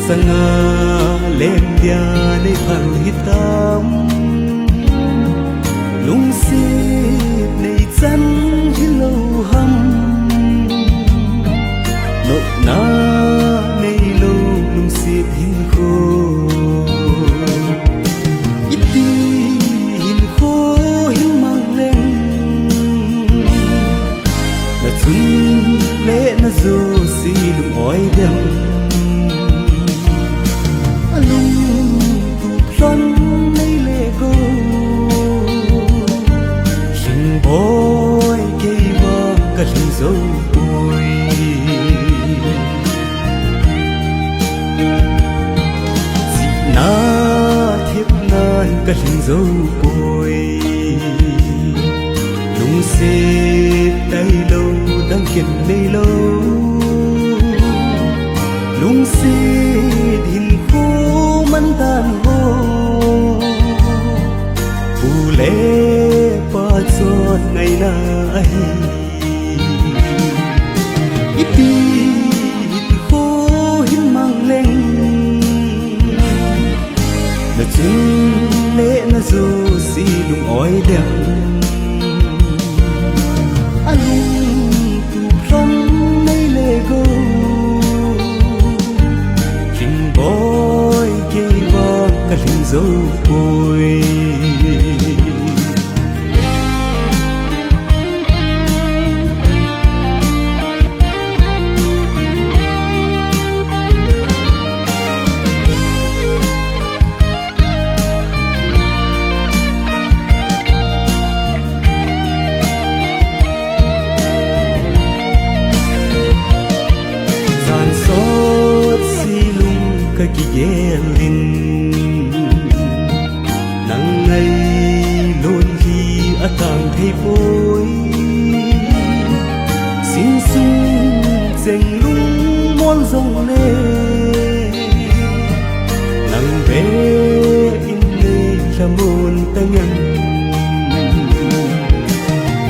sanga lem dia nei phal hitam lung si nei chan hilo ham no na nei lo lung si hin kho iti hin kho hin mang leng na chun le na zo si lung oi dem ôi cây vàng cả hình dấu bồi dị na thiếp nan cả hình dấu bồi lung xê tay lâu đang kiện đây lâu lung xê hình khô mắn tan hô phù lê chót ngày nay ít đi khô hin mang lên là chân lệ na dù si lung oi đêm alung tu rong nay lệ go kinh boy cây vàng cả hình dấu bồi gelin nang ngày luôn khi atang thấy bối xin sung dành lung món rồng lê nang về in lê là môn ta nhân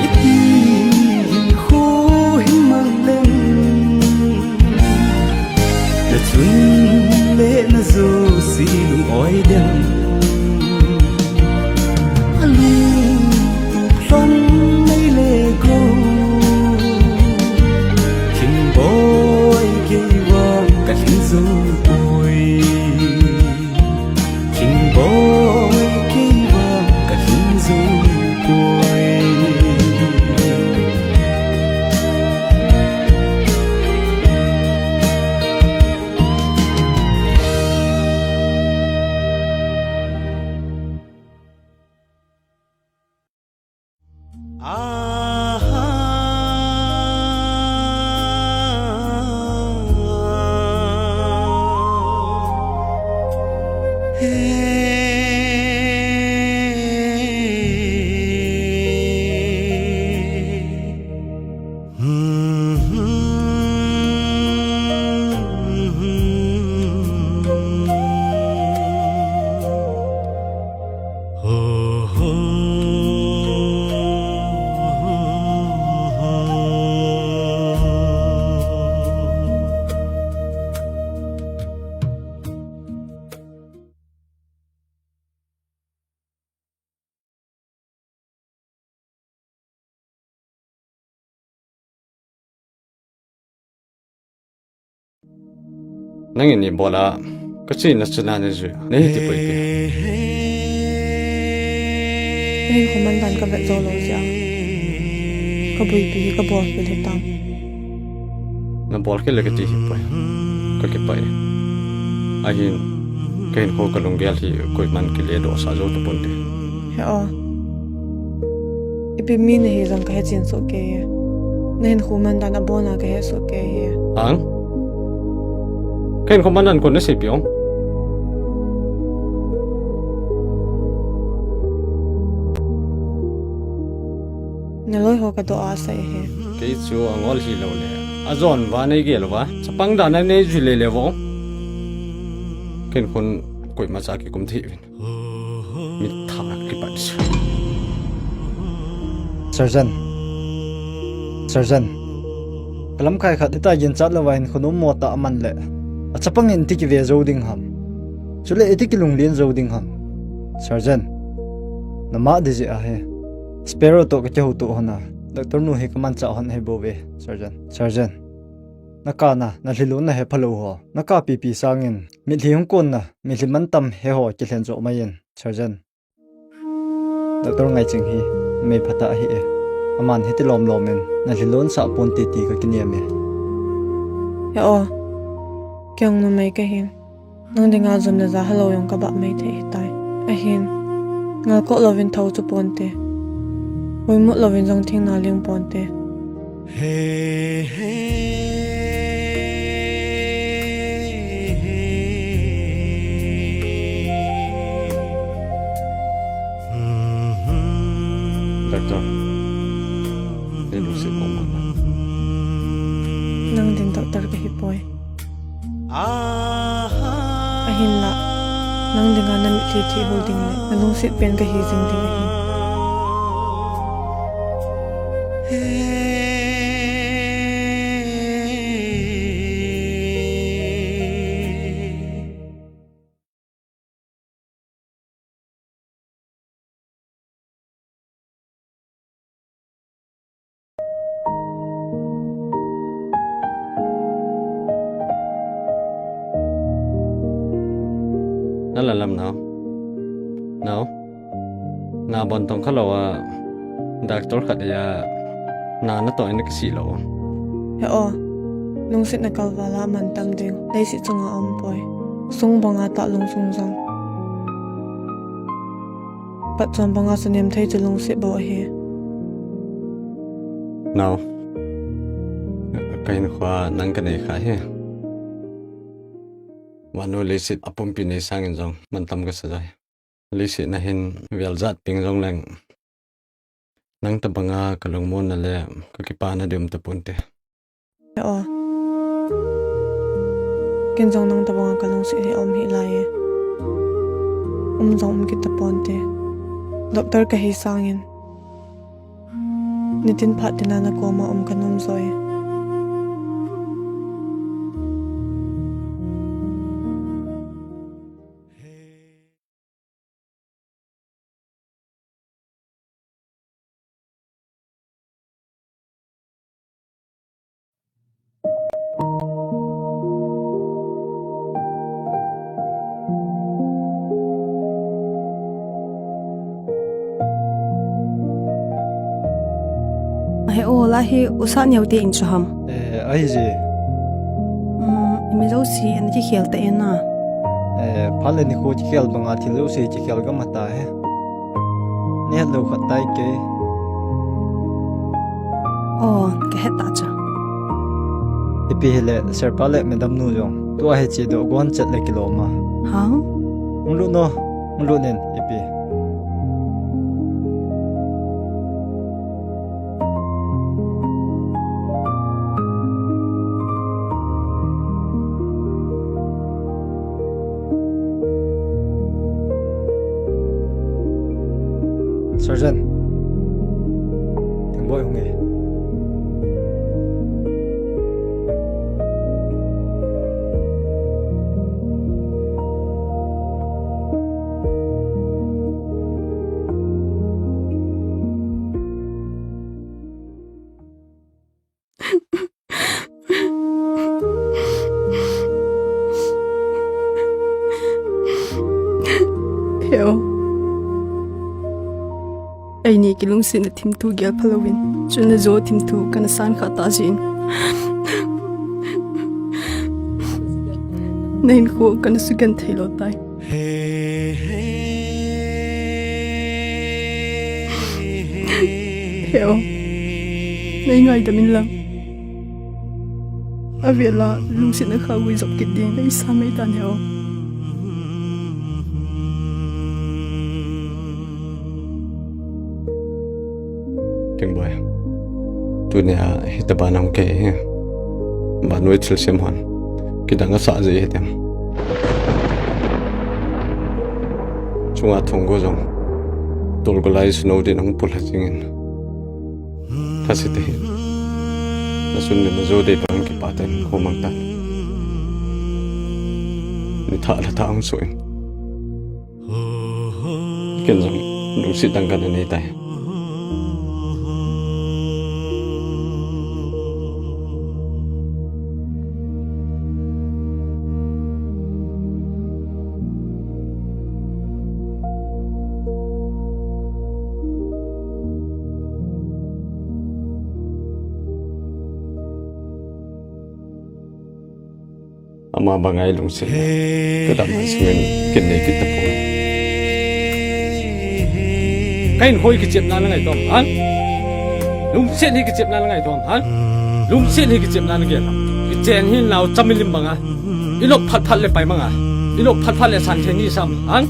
ít đi khô hin mang lên là chun lệ na zo si lung oi dem alung tu phong nay lệ go kinh boy cây vàng cả hình dấu bồi kinh boy cây vàng cả hình dấu bồi nang ini bola kecil nasihat aja, nih tipe itu. Ini komandan ka vet zolo siya. Kabui pi ka bor pi letang. Na bol ke lagi tipe, kau kipai. Ahin, kain kau kalung gel hi kau man kile dosa jauh tu pun deh. Ya oh. Ipi min hi zang ka hecin so ke. Nen komandan abona ka he so ke hi. Ang? Kain komandan kau nasi piong. Naloi ho ka doa sa he. Kei chu angol hi lo le. Azon wa nei gel wa. Sapang dana nei ju le lewo. Kain kon koi macha ki kum thi vin. Mi thak ki pat. Sergeant kalam khai khat ita yin chat lawain khunum mota aman le achapang in tiki ve zo ding ham chule etiki lunglin zo ding ham sergeant nama de je a he sparrow to ka chahu to hona doctor nu he kaman cha hon he bowe sergeant nakana na hlilu na he phalo ho naka pp sangin mi hliung kon na mi hliman tam he ho ki hlen zo mayen sergeant doctor ngai ching hi me phata hi e aman heti lom lomen na hlilon sa pon ti ti ka kiniame ya o kyang no mai ka hin nang dinga zum na za hello yong ka ba mai the tai a hin ngal ko lovin thau chu ponte hoi mu lovin jong thing na ling ponte Doctor, ni Lucy ko mo na. nang din doctor ka hipoy ahin la nang dinga na mi thi holding le anong sit pen ka hizing ding ahin Nalalam now na bon tong khalawa doctor khat ya na to in kasi lo ya o nong sit na kalwala man tam ding dai si chunga ampoy sung banga ta lung sung jang pat chom banga sunem thai chulung se bo he now kain khwa nang kanai kha he wanu lesit apum pine sangin jong mantam ka sajai lesit na hin veljat ping jong lang nang tabanga kalong mon na le ka kipana dem ta punte ya o ken jong nang ta banga kalung se he om hi lai jong ki ta ponte doctor ka hi sangin nitin phat dinana koma kanum zoi He ola hi usa nyau te in chaham ai ji imi zo si an ki khel ta ena phale ni ko chi khel banga thilu se chi khel ga mata he ne lo khatai ke o ke heta cha ipi hele serpale medam nu jong to he chi do gon chat le kiloma ha nglu nen ipi sergeant thằng boy không nghe Heo ai ni kilung sin thim tu gel phalowin chuna zo thim tu kana san kha ta jin nain ko kana sugan thailo tai Heo nei ngai da min lam avela lung sin kha wi zop kit din nei sa mai ta neo Ting boy tu ne hita banam ke ba noi thil sem hon kidanga sa je hetem chunga thonggo jong tolgolai snow din ang pul hachingin thasite na sun ne zo de pang ki paten khomang tan เฮล nai ngai da min lam อาเวลาลุงสิน ni tha la ta ang soin ken jang lung si dang kan nei tai ama bangai lung si kadam singen ken nei kit po kain hoi ki chep na la ngai tom han lung sen hi ki chep na la ngai tom han lung sen hi ki chep na la ge ki chen hin naw chamilim banga ilok phat phat le pai manga ilok phat phat le san theni sam han